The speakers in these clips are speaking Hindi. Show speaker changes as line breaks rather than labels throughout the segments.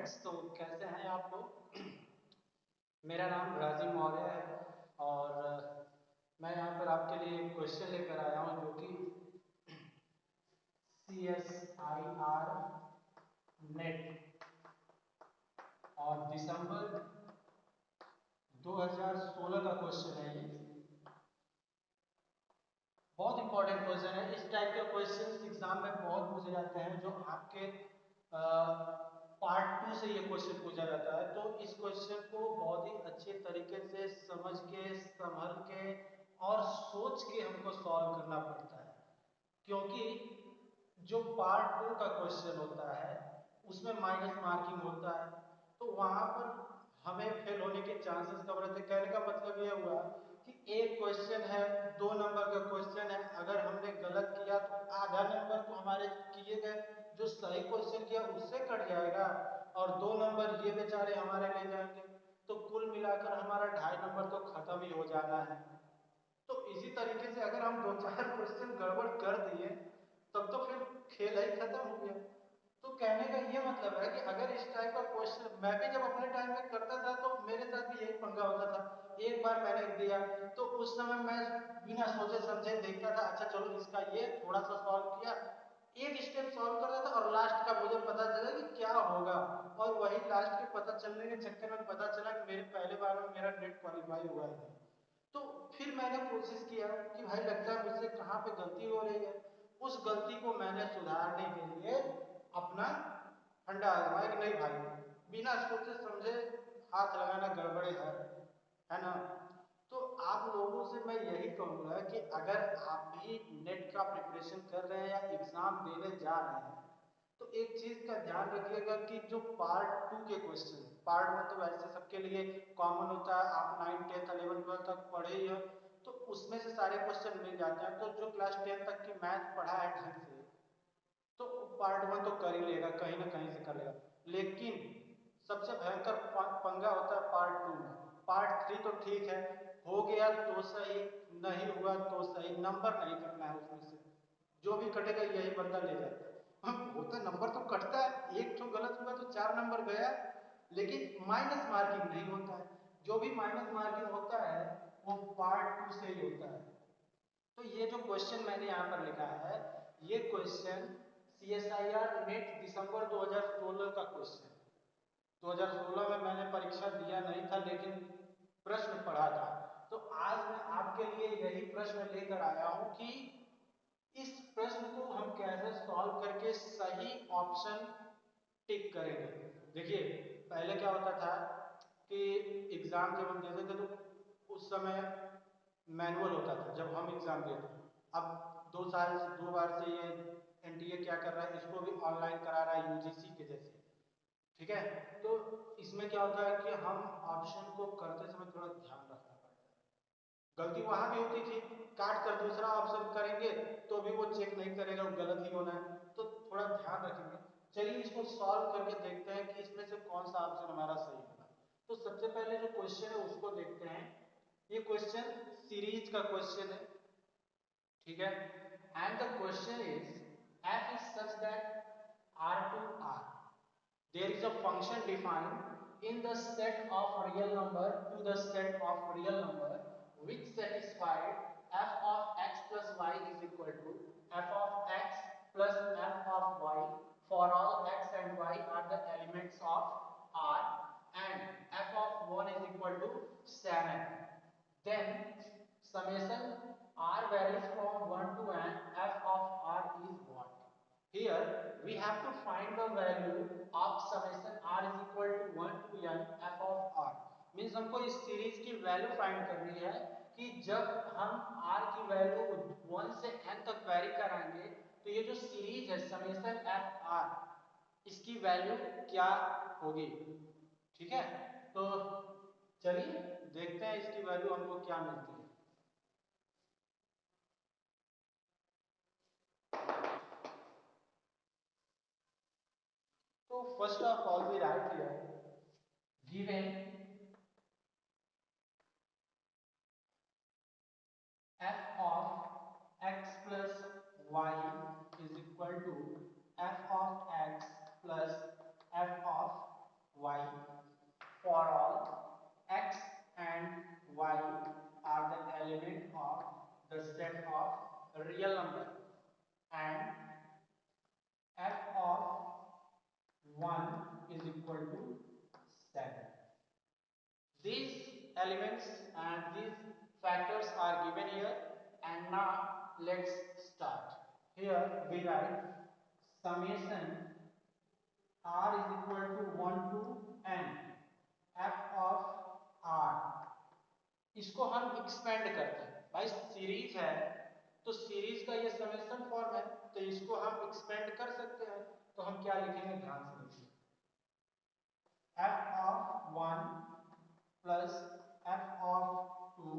फ्रेंड्स, तो कैसे हैं आप लोग। मेरा नाम राजीव मौर्य है और मैं यहाँ पर आपके लिए एक क्वेश्चन लेकर आया हूँ जो कि CSIR नेट और दिसंबर 2016 का क्वेश्चन है। ये बहुत इंपॉर्टेंट क्वेश्चन है। इस टाइप के क्वेश्चन एग्जाम में बहुत पूछे जाते हैं, जो आपके पार्ट 2 से ये क्वेश्चन पूछा जाता है। तो इस क्वेश्चन को बहुत ही अच्छे तरीके से समझ के, संभल के और सोच के हमको सॉल्व करना पड़ता है, क्योंकि जो पार्ट 2 का क्वेश्चन होता है उसमें माइनस मार्किंग होता है, तो वहां पर हमें फेल होने के चांसेस कम रहते हैं। कहने का मतलब ये हुआ कि एक क्वेश्चन है, 2 नंबर का क्वेश्चन है, अगर हमने गलत किया तो आधा नंबर तो हमारे किए गए जो सही क्वेश्चन किया उससे कट जाएगा और 2 नंबर ये बेचारे हमारे ले जाएंगे, तो कुल मिलाकर हमारा 2.5 नंबर तो खत्म ही हो जाना है। तो इसी तरीके से अगर हम 2-4 क्वेश्चन गड़बड़ कर दिए तब तो फिर खेल ही खत्म हो गया। तो कहने का ये मतलब है कि अगर इस टाइप का क्वेश्चन मैं भी जब अपने टाइम में करता था तो मेरे साथ भी यही पंगा होता था। एक बार मैंने दिया तो उस समय मैं बिना सोचे समझे देखता था, अच्छा चलो इसका ये थोड़ा सा सॉल्व किया, एक स्टेप सॉल्व करता था और लास्ट का मुझे पता चला कि क्या होगा, और वही लास्ट के पता चलने के चक्कर में पता चला कि मेरे पहले बार में मेरा नेट क्वालिफाई हुआ ही नहीं। तो फिर मैंने कोशिश किया कि भाई लगता है मुझसे कहाँ पे गलती हो रही है। उस गलती को मैंने सुधारने के लिए अपना फंडा आजमाया कि नहीं भाई, बिना सोचे समझे हाथ लगाना गड़बड़े है ना। तो आप लोगों से मैं यही कहूँगा कि अगर आप भी नेट का प्रिपरेशन कर रहे हैं या एग्जाम देने जा रहे हैं तो एक चीज का ध्यान रखिएगा कि जो पार्ट 2 के क्वेश्चन है, पार्ट 1 तो वैसे सबके लिए कॉमन होता है, आप 9, 10, 11, 12 तक पढ़े ही हो तो उसमें से सारे क्वेश्चन मिल जाते हैं। तो जो क्लास 10 तक की मैथ पढ़ा है ढंग से तो पार्ट 1 तो कर ही लेगा, कहीं ना कहीं से कर लेगा। लेकिन सबसे भयंकर पंगा होता है पार्ट 2 में। पार्ट 3 तो ठीक है, हो गया तो सही, नहीं हुआ तो सही, नंबर नहीं कटना है उसमें से, जो भी कटेगा यही बंदा ले जाता है। होता नंबर तो कटता है, एक तो गलत हुआ तो 4 नंबर गया, लेकिन माइनस मार्किंग नहीं होता है। जो भी माइनस मार्किंग होता है वो पार्ट 2 से ही होता है। तो ये जो क्वेश्चन मैंने यहाँ पर लिखा है, ये क्वेश्चन CSIR नेट दिसंबर 2016 का क्वेश्चन। 2016 में मैंने परीक्षा दिया नहीं था लेकिन प्रश्न पढ़ा था। तो आज मैं आपके लिए यही प्रश्न लेकर आया हूं कि इस प्रश्न को हम कैसे सॉल्व करके सही ऑप्शन टिक करेंगे। देखिए, पहले क्या होता था कि एग्जाम जब हम देते थे तो उस समय मैनुअल होता था जब हम एग्जाम देते थे। अब 2 साल से 2 बार से ये NTA क्या कर रहा है, इसको भी ऑनलाइन करा रहा है UGC के जैसे, ठीक है। तो इसमें क्या होता है कि हम ऑप्शन को करते समय थोड़ा ध्यान रखना पड़ता है। गलती वहां भी होती थी, काट कर दूसरा ऑप्शन करेंगे तो भी वो चेक नहीं करेगा, वो गलत ही होना है, तो थोड़ा ध्यान रखेंगे। चलिए इसको सॉल्व करके देखते हैं कि इसमें से कौन सा ऑप्शन हमारा सही होगा। तो सबसे पहले जो क्वेश्चन है उसको देखते हैं। ये क्वेश्चन सीरीज का क्वेश्चन है, ठीक है। And the question is f is such that r to r there is a function defined in the set of real number to the set of real number which satisfied f of x plus y is equal to f of x plus f of y for all x and y are the elements of r and f of 1 is equal to 7, then summation r varies from 1 to n, f of r is what? Here we have to find the value of summation r is equal to 1 to n f of r. Means हमको इस सीरीज की वैल्यू फाइंड करनी है कि जब हम r की वैल्यू 1 से n तक वेरी कराएंगे तो ये जो सीरीज है समेशन एफ आर, इसकी वैल्यू क्या होगी, ठीक है। तो चलिए देखते हैं इसकी वैल्यू हमको क्या मिलती है। तो first of all we write here given f of x plus y is equal to f of x plus f of y for all x and y are the element of the set of real number and f of 1 is equal to 7. These elements and these factors are given here, and now let's start. Here we write summation r is equal to 1 to n f of r. इसको हम एक्सपेंड करते हैं, भाई सीरीज है तो सीरीज का ये समेशन फॉर्म है, तो इसको हम एक्सपेंड कर सकते हैं। तो हम क्या लिखेंगे, ध्यान से लिखिए, f of 1 plus f of 2,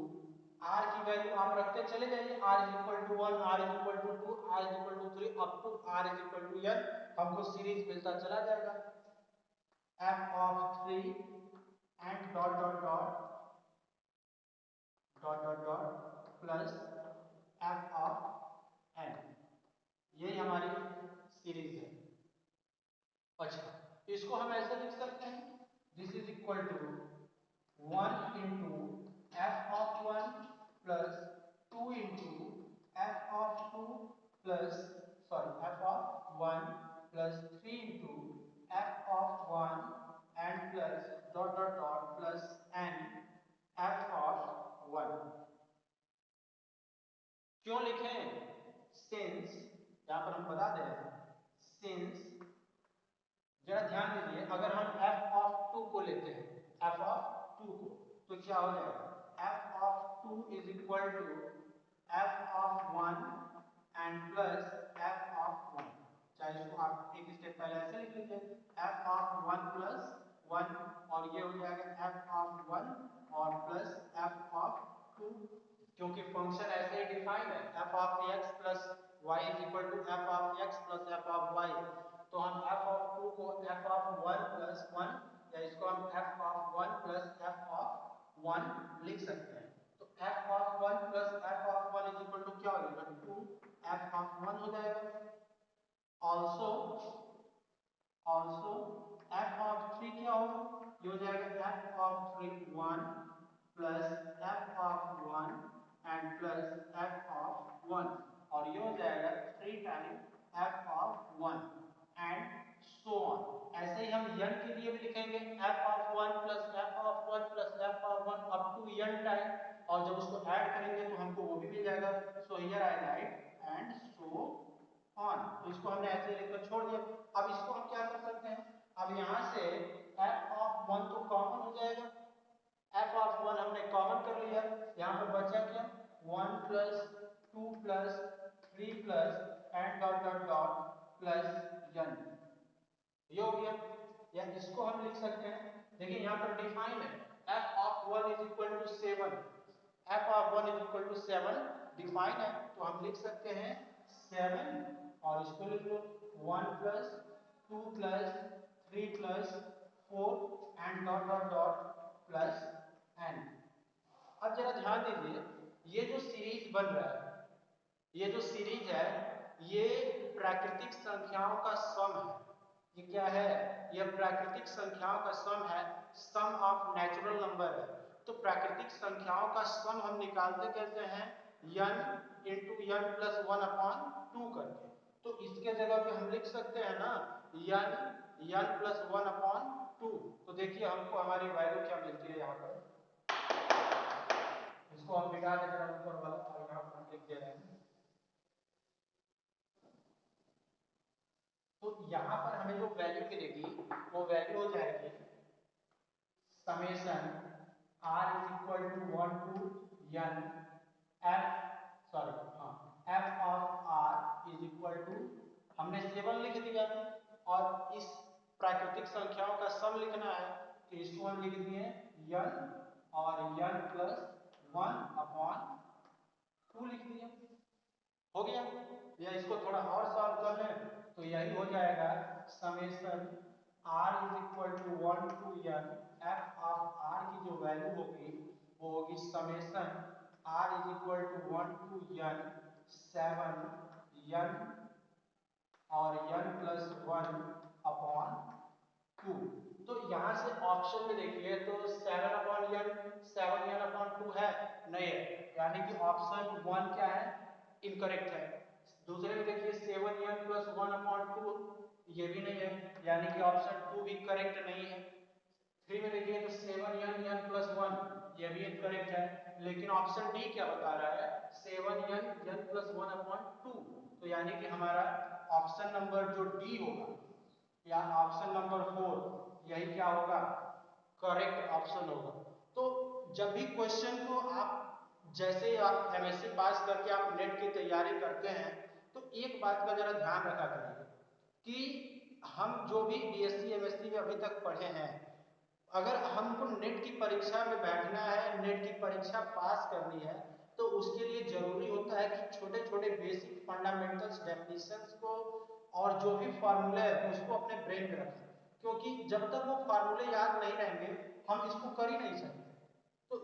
r की वैल्यू आप रखते चले जाइए, r is equal to 1, r is equal to 2, r is equal to 3 up to r is equal to n, हमको सीरीज मिलता चला जाएगा। f of 3 and dot dot dot dot dot dot plus f of n, यही हमारी सीरीज है। अच्छा, इसको हम ऐसे लिख सकते हैं, this is equal to 1 into f of 1 plus 2 into f of 2 plus f of 1 plus 3 into f of 1 and plus dot dot dot plus n f of 1। क्यों लिखें, सिंस यहां पर हम बता दें, सिंस जरा ध्यान दीजिए, अगर हम f ऑफ 2 को लेते हैं, f ऑफ 2 को, तो क्या हो जाएगा, f of 2 is equal to f of 1 and plus f of 1। चाहे इसको आप एक स्टेप पहले ऐसे लिख लीजिए, f ऑफ 1 प्लस 1, और ये हो जाएगा f ऑफ 1 और प्लस f ऑफ 2, क्योंकि फंक्शन ऐसे ही डिफाइंड है, f of x plus y is equal to f of x plus f of y। तो हम f ऑफ 2 को f ऑफ 1 प्लस 1, या इसको हम f of 1 plus f of 1 लिख सकते हैं। तो f of 1 plus f of 1 is equal to क्या हो जाएगा, 2 f ऑफ 1 हो जाएगा। ऑल्सो f ऑफ 3 क्या होगा, ये हो जाएगा f of 3 1 plus f of 1 and plus f of 1, और ये हो जाएगा 3 time f of 1 and so on. ऐसे ही हम n के लिए भी लिखेंगे, f of 1 plus f of 1 plus f of 1 up to n time, और जब उसको ऐड करेंगे तो हमको वो भी मिल जाएगा। So here I right and so on. तो इसको हमने ऐसे लिखकर छोड़ दिया। अब इसको हम क्या कर सकते हैं, अब यहाँ से f ऑफ 1 तो कॉमन हो जाएगा, f ऑफ 1 हमने कॉमन कर लिया, यहाँ पर बचा क्या, 1 plus 2 plus 3 plus and dot dot dot plus n, ये हो गया। या इसको हम लिख सकते हैं, देखिए यहाँ पर डिफाइन है, f of 1 is equal to 7, f of 1 is equal to 7 define है, तो हम लिख सकते हैं 7, और इसको लिख लो 1 plus 2 plus 3 plus 4 and dot dot dot plus n। अब जरा ध्यान दीजिए, ये जो सीरीज बन रहा है, ये जो सीरीज है, ये प्राकृतिक संख्याओं का सम है। ये क्या है, यह प्राकृतिक संख्याओं का सम है, सम ऑफ नेचुरल नंबर है। तो प्राकृतिक संख्याओं का सम हम निकालते कैसे हैं, n into n plus 1 upon 2 करके। तो इसके जगह पे हम लिख सकते हैं ना, n प्लस 1 अपॉन 2। तो देखिए हमको हमारी वैल्यू क्या मिलती है, यहाँ पर इसको हम मिटा दें जरा ऊपर वाला, और यहाँ पर हम लिख दे रहे हैं, तो यहाँ पर हमें जो वैल्यू मिलेगी वो वैल्यू हो जाएगी summation r is equal to 1 to n f of r is equal to, हमने 7 लिख दिया, और इस प्राकृतिक संख्याओं का सम लिखना है, तो इसको हम लिख दिए n और n प्लस 1 अपॉन 2 लिख दिया, हो गया। या इसको थोड़ा और सॉल्व कर लें, तो यही हो जाएगा summation r is equal to 1 to n f of r की जो वैल्यू होगी वो होगी summation r is equal to 1 to n 7 n और n प्लस 1 अपॉन 2। तो यहाँ से ऑप्शन में देखिए तो 7/n 7n/2 है, नहीं है, यानी कि ऑप्शन 1 क्या है, इनकरेक्ट है। दूसरे में देखिए 7n + 1/2, ये भी नहीं है, यानी कि ऑप्शन 2 भी करेक्ट नहीं है। 3 में देखिए तो 7n + 1, ये भी इनकरेक्ट है। लेकिन ऑप्शन डी क्या बता रहा है, 7n + 1/2, तो यानी कि हमारा ऑप्शन नंबर जो डी होगा या ऑप्शन नंबर 4, यही क्या होगा, करेक्ट ऑप्शन होगा। तो जब भी क्वेश्चन को आप, जैसे आप एमएससी पास करके आप नेट की तैयारी करते हैं, तो एक बात का जरा ध्यान रखा करिए कि हम जो भी बीएससी एमएससी में अभी तक पढ़े हैं, अगर हमको नेट की परीक्षा में बैठना है, नेट की परीक्षा पास करनी है, तो उसके लिए जरूरी होता है कि छोटे छोटे बेसिक फंडामेंटल्स डेफिनेशंस को और जो भी फार्मूले है उसको अपने ब्रेन में रखें, क्योंकि जब तक वो फार्मूले याद नहीं रहेंगे हम इसको कर ही नहीं सकते। तो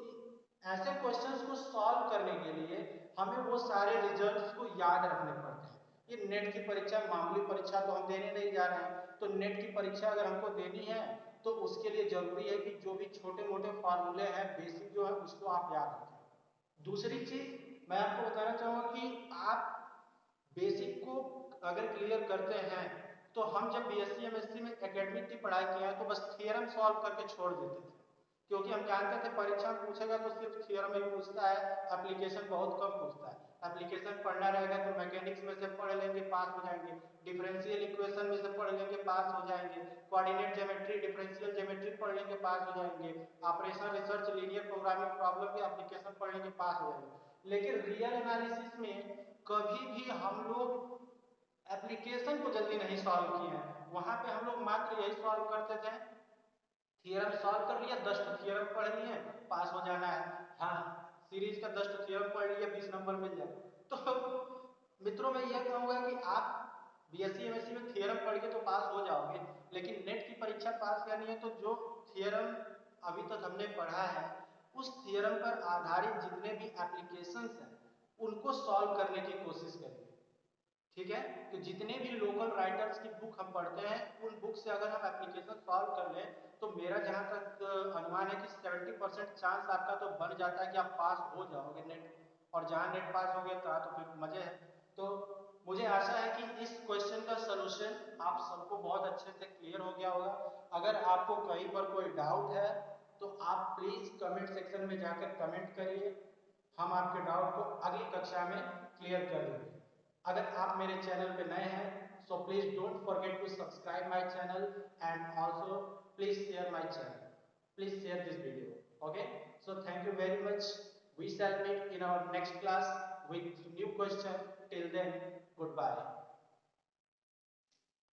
ऐसे क्वेश्चंस को सॉल्व करने के लिए हमें वो सारे रिजल्ट्स को याद रखने पड़ते हैं। ये नेट की परीक्षा मामूली परीक्षा तो हम देने नहीं जा रहे हैं, तो नेट की परीक्षा अगर हमको देनी है तो उसके लिए जरूरी है कि जो भी छोटे मोटे फार्मूले हैं, बेसिक जो है, उसको आप याद रखें। दूसरी चीज मैं आपको बताना चाहूंगा कि आप बेसिक को अगर क्लियर करते हैं, तो हम जब बीएससी एमएससी में एकेडमिक की पढ़ाई किए हैं तो बस थियरम सॉल्व करके छोड़ देते थे, क्योंकि हम जानते थे परीक्षा में पूछेगा तो सिर्फ थियरम ही पूछता है, एप्लीकेशन बहुत कम पूछता है। एप्लीकेशन पढ़ना रहेगा तो मैकेनिक्स में से पढ़ लेंगे, पास हो जाएंगे, डिफरेंशियल इक्वेशन में से पढ़ लेंगे, पास हो जाएंगे, कोऑर्डिनेट ज्योमेट्री डिफरेंशियल ज्योमेट्री पढ़ लेंगे, पास हो जाएंगे, operation research linear programming problem के एप्लीकेशन पढ़ लेंगे, पास हो जाएंगे। लेकिन रियल एनालिसिस में कभी भी हम लोग एप्लीकेशन को जल्दी नहीं सॉल्व किए हैं। वहां पे हम लोग मात्र यही सॉल्व करते थे, थियरम सॉल्व कर लिया, 10 थियरम पढ़ लिए, पास हो जाना है। हाँ, सीरीज का 10 थियरम पढ़ लिया, 20 नंबर मिल जाए। तो मित्रों मैं यह कहूंगा कि आप बीएससी एमएससी में थियरम पढ़ के तो पास हो जाओगे, लेकिन नेट की परीक्षा पास करनी है तो जो थियरम अभी तक हमने पढ़ा है, उस थियरम पर आधारित जितने भी एप्लीकेशंस हैं उनको सॉल्व करने की कोशिश करिए। ठीक है, तो जितने भी लोकल राइटर्स की बुक हम पढ़ते हैं, उन बुक से अगर हम एप्लीकेशन सॉल्व कर लें, तो मेरा जहां तक अनुमान है कि 70% चांस आपका तो बन जाता है कि आप पास हो जाओगे नेट। और जहां नेट पास हो गया तो फिर मजे है। तो मुझे आशा है कि इस क्वेश्चन का सोल्यूशन आप सबको बहुत अच्छे से क्लियर हो गया होगा। अगर आपको कहीं पर कोई डाउट है तो आप प्लीज कमेंट सेक्शन में जाकर कमेंट करिए, हम आपके डाउट को अगली कक्षा में क्लियर कर देंगे। अगर आप मेरे चैनल पे नए हैं, so please don't forget to subscribe my channel and also please share my channel. Please share this video. Okay? So thank you very much. We shall meet in our next class with new question. Till then, goodbye.